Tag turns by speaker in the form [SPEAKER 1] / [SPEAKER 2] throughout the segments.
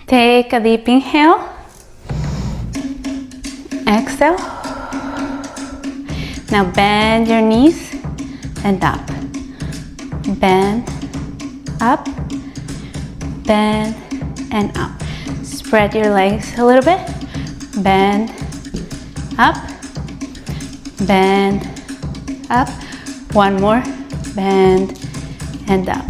[SPEAKER 1] Take a deep inhale. Exhale. Now bend your knees and up. Bend, up, bend, and up. Spread your legs a little bit. Bend, up, bend, up. One more. Bend and up.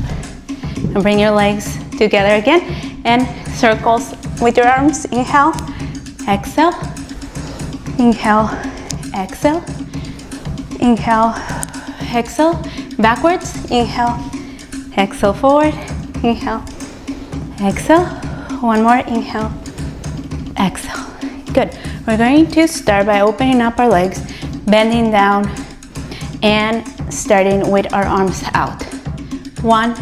[SPEAKER 1] And bring your legs together again. And circles with your arms. Inhale, exhale. Inhale, exhale. Inhale, exhale. Backwards. Inhale, exhale forward. Inhale, exhale. One more. Inhale, exhale. Good. We're going to start by opening up our legs, bending down, and starting with our arms out. 1,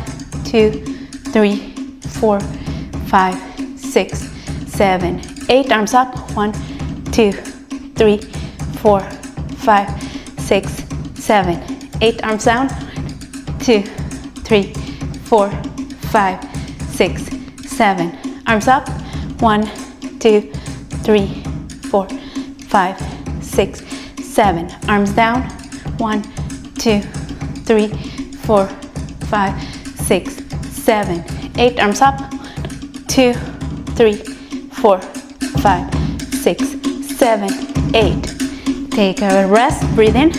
[SPEAKER 1] 2, 3, 4, 5, 6, 7, 8. Arms up. 1, 2, 3, 4, 5, 6, 7, 8. Arms down. 2, 3, 4, 5, 6, 7. Arms up. 1, 2, 3, 4, 5, 6, 7. Arms down. 1, 2, 3, 4, 5, 6, 7, 8. Arms up. 2, 3, 4, 5, 6, 7, 8. Take a rest. Breathe in.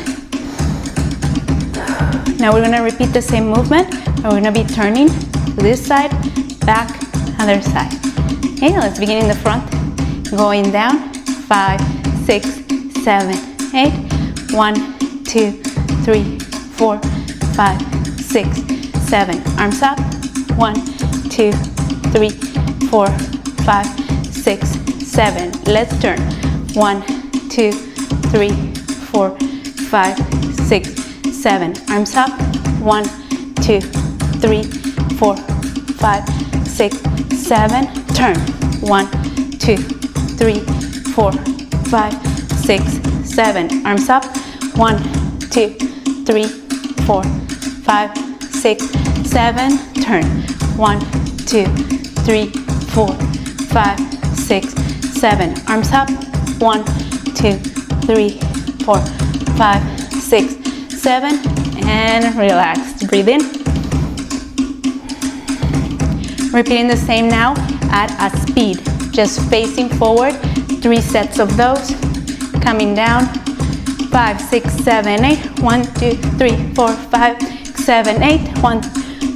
[SPEAKER 1] Now we're gonna repeat the same movement, but we're gonna be turning to this side, back, other side. Okay, let's begin in the front. Going down. 5, 6, 7, 8. 1, 2, 3, 4, 5, 6, 7. Arms up. 1, 2, 3, 4, 5, 6, 7. Let's turn. 1, 2, 3, 4, 5, 6, 7. Arms up. 1, 2, 3, 4, 5, 6, 7. Turn. 1, 2, 3, 4, 5, 6, 7. Arms up. 1, 2, 3, 4, 5, 6, 7. Turn. 1, 2, 3, 4, 5, 6, 7. Arms up. 1, 2, 3, 4, 5, 6, 7. And relax. Breathe in. Repeating the same now at a speed. Just facing forward. 3 sets of those. Coming down. 5, 6, 7, 8. 1, 2, 3, 4, 5, 6, 7, 8. 1,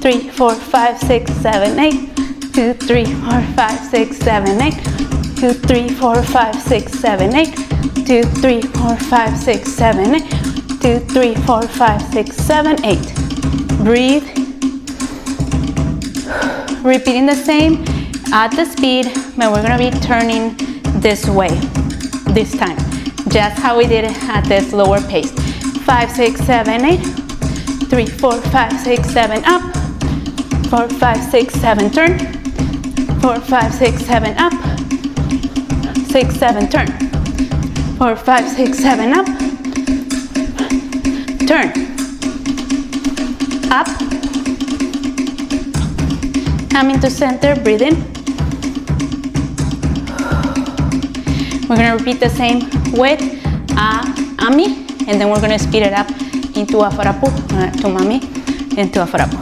[SPEAKER 1] 3, 4, 5, 6, 7, 8. 2, 3, 4, 5, 6, 7, 8. 2, 3, 4, 5, 6, 7, 8. 2, 3, 4, 5, 6, 7, 8. 2, 3, 4, 5, 6, 7, 8. Breathe. Repeating the same at the speed, but we're gonna be turning this way this time, just how we did it at this lower pace. 5, 6, 7, 8. 3, 4, 5, 6, 7. Up. 4, 5, 6, 7. Turn. 4, 5, 6, 7. Up. 6, 7. Turn. 4, 5, 6, 7. Up. Turn. Up. Coming to center. Breathe in. We're gonna repeat the same with Ami, and then we're gonna speed it up into a Wharapu, to Mami, into a Wharapu.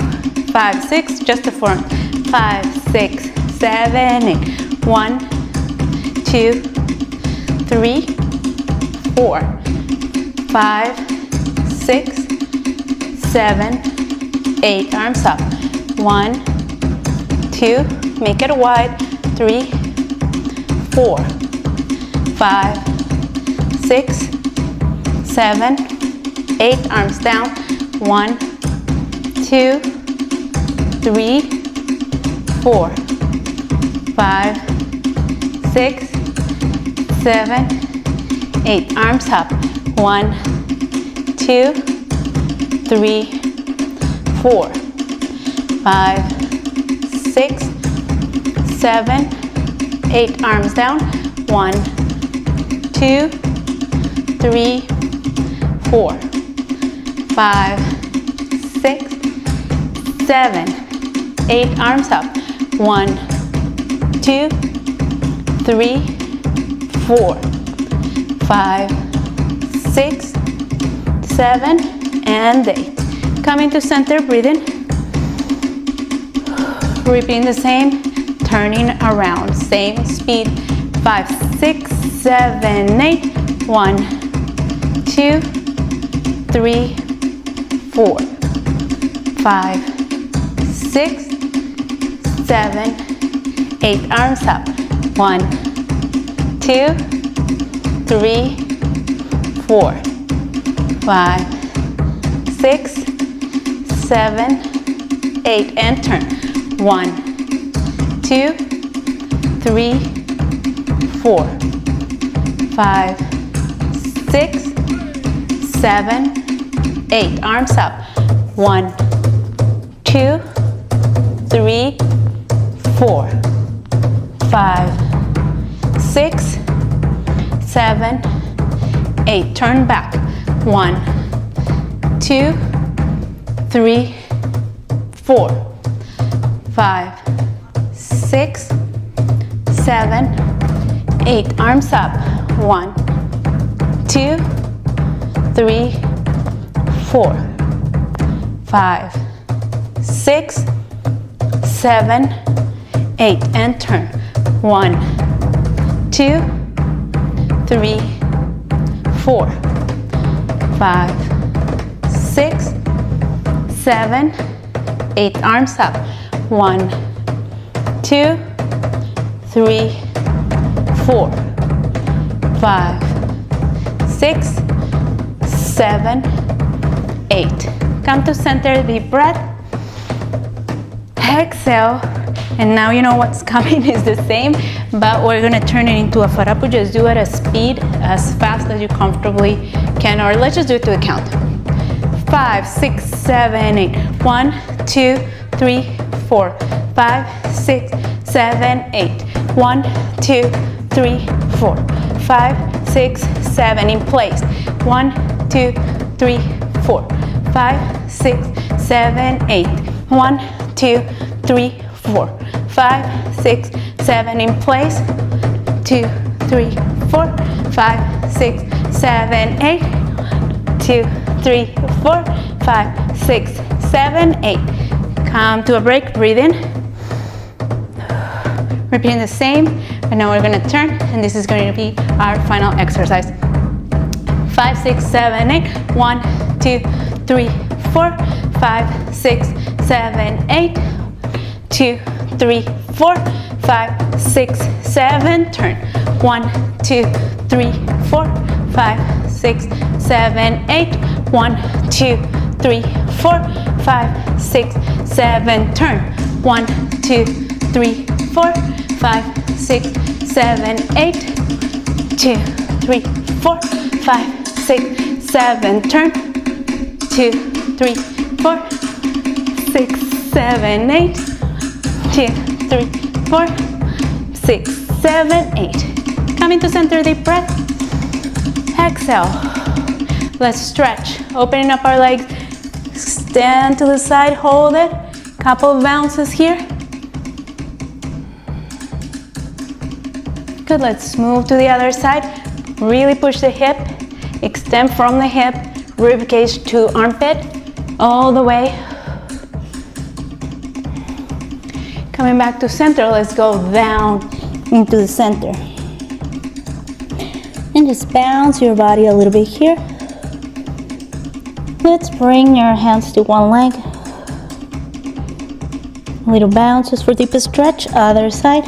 [SPEAKER 1] 5, 6, just the form. 5, 6, 7, 8. 1, 2, 3, 4, 5, 6, 7, 8. Arms up. 1, 2, make it wide. 3, 4, 5, 6, 7, 8. Arms down. 1, 2, 3, 4, 5, 6, 7, 8. Arms up. 1, 2, 3, 4, 5, 6, 7, 8. Arms down. 1, 2, 3, 4, 5, 6, 7, 8. Arms up. 1, 2, 3, 4, 5, 6, 7, and 8. Coming to center, breathing. Repeating the same, turning around, same speed. 5, 6, 7, 8. 1, 2, 3, 4, 5, 6, 7, 8. Arms up. 1, 2, 3, 4, 5, 6, 7, 8. And turn. 1, 2, 3, 4, 5, 6, 7, 8. Arms up. 1, 2, 3, 4, 5, 6, 7, 8. Turn back. 1, 2, 3, 4, 5, 6, 7, 8. Arms up. 1, 2, 3, 4, 5, 6, 7, 8. And turn. 1, 2, 3, 4, 5, 6, 7, 8. Arms up. 1, 2, 3, 4, 5, 6, 7, 8. Come to center, deep breath. Exhale. And now you know what's coming is the same, but we're gonna turn it into a wharapu. Just do it at speed, as fast as you comfortably can, or let's just do it to the count. 5, 6, 7, 8. 1, 2, 3, 4, 5, 6, 7, 8. 1, 2, 3, 4, 5, 6, 7. In place. 1, 2, 3, 4, 5, 6, 7, 8. 1, 2, 3, 4, 5, 6, 7. In place. 2, 3, 4, 5, 6, 7, 8. 2, 3, 4, 5, 6, 7, 8. Come to a break, breathe in. Repeating the same, but now we're gonna turn, and this is going to be our final exercise. 5, 6, 7, 8. 1, 2, 3, 4, 5, 6, 7, 8. 2, 3, 4, 5, 6, 7. Turn. 1, 2, 3, 4, 5, 6, 7, 8. 1, 2, 3, 4, 5, 6, 7. Turn. 1, 2, 3, 4, 5, 6, 7, 8. 2, 3, 4, 5, 6, 7. Turn. 2, 3, 4, 6, 7, 8. 2, 3, 4, 6, 7, 8. Coming to center, deep breath. Exhale. Let's stretch. Opening up our legs. Stand to the side, hold it. Couple of bounces here. Good, let's move to the other side. Really push the hip. Extend from the hip, rib cage to armpit, all the way. Coming back to center, let's go down into the center. And just bounce your body a little bit here. Let's bring your hands to one leg. Little bounces for deep stretch, other side.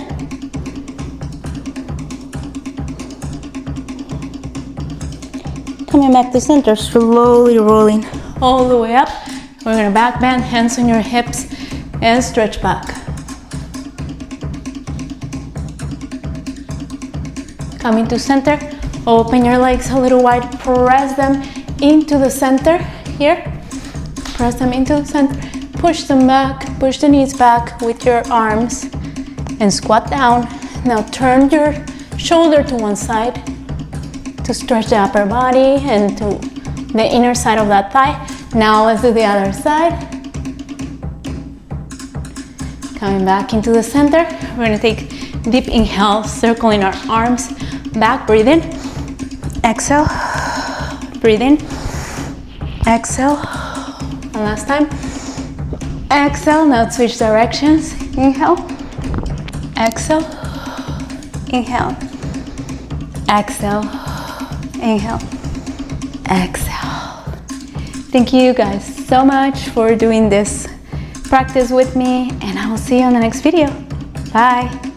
[SPEAKER 1] Coming back to center, slowly rolling all the way up. We're gonna back bend, hands on your hips, and stretch back. Coming to center, open your legs a little wide, press them into the center here. Press them into the center, push them back, push the knees back with your arms, and squat down. Now turn your shoulder to one side to stretch the upper body and to the inner side of that thigh. Now let's do the other side. Coming back into the center. We're gonna take Deep inhale, circling our arms back, breathe in. Exhale, breathe in. Exhale, one last time. Exhale, now switch directions. Inhale, exhale, inhale, exhale, inhale, exhale. Thank you guys so much for doing this practice with me, and I will see you on the next video. Bye.